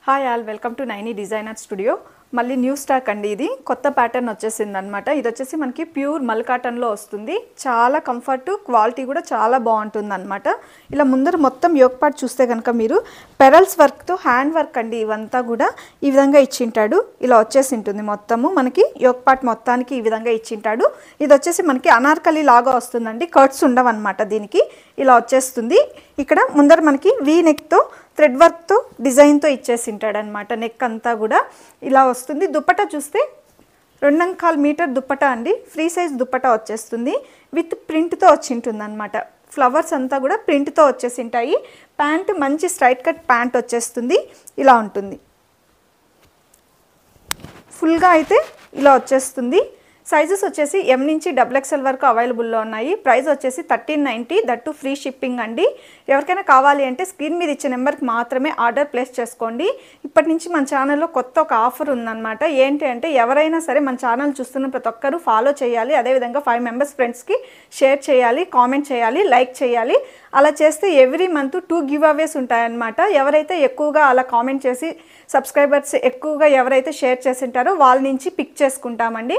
Hi all welcome to Naini designer studio. మళ్ళీ new stock అండి. ఇది కొత్త ప్యాటర్న్ వచ్చేసింది అనమాట. ఇది వచ్చేసి మనకి ప్యూర్ మల్ కాటన్లో వస్తుంది. చాలా కంఫర్ట్, క్వాలిటీ కూడా చాలా బాగుంటుంది అనమాట. ఇలా ముందర మొత్తం యోక్ పార్ట్ చూస్తే కనుక మీరు పెరల్స్ వర్క్తో హ్యాండ్ వర్క్ అండి. ఇవంతా కూడా ఈ విధంగా ఇచ్చింటాడు. ఇలా వచ్చేసి ఉంటుంది మొత్తము మనకి యోక్ పార్ట్ మొత్తానికి ఈ విధంగా ఇచ్చింటాడు. ఇది వచ్చేసి మనకి అనార్కలి లాగా వస్తుందండి. కర్ట్స్ ఉండవన్నమాట దీనికి. ఇలా వచ్చేస్తుంది. ఇక్కడ ముందర మనకి వీ నెక్తో థ్రెడ్ వర్క్తో డిజైన్తో ఇచ్చేసింటాడు అనమాట. నెక్ అంతా కూడా ఇలా వస్తుంది. దుప్పటా చూస్తే 2.25 మీటర్ దుప్పటా అండి. ఫ్రీ సైజ్ దుప్పటా వచ్చేస్తుంది. విత్ ప్రింట్తో వచ్చింటుంది అనమాట. ఫ్లవర్స్ అంతా కూడా ప్రింట్తో వచ్చేసింటాయి. ప్యాంట్ మంచి స్ట్రైట్ కట్ ప్యాంట్ వచ్చేస్తుంది. ఇలా ఉంటుంది. ఫుల్గా అయితే ఇలా వచ్చేస్తుంది. సైజెస్ వచ్చేసి ఎం నుంచి XXL వరకు అవైలబుల్లో ఉన్నాయి. ప్రైస్ వచ్చేసి 1390, దట్టు ఫ్రీ షిప్పింగ్ అండి. ఎవరికైనా కావాలి అంటే స్క్రీన్ మీద ఇచ్చే నెంబర్కి మాత్రమే ఆర్డర్ ప్లేస్ చేసుకోండి. ఇప్పటి నుంచి మన ఛానల్లో కొత్త ఒక ఆఫర్ ఉందన్నమాట. ఏంటి అంటే ఎవరైనా సరే మన ఛానల్ చూస్తున్న ప్రతి ఒక్కరూ ఫాలో చేయాలి. అదేవిధంగా 5 మెంబర్స్ ఫ్రెండ్స్కి షేర్ చేయాలి, కామెంట్ చేయాలి, లైక్ చేయాలి. అలా చేస్తే ఎవ్రీ మంత్ 2 గివ్ అవేస్ ఉంటాయన్నమాట. ఎవరైతే ఎక్కువగా అలా కామెంట్ చేసి సబ్స్క్రైబర్స్ ఎక్కువగా ఎవరైతే షేర్ చేసి ఉంటారో వాళ్ళ నుంచి పిక్ చేసుకుంటామండి.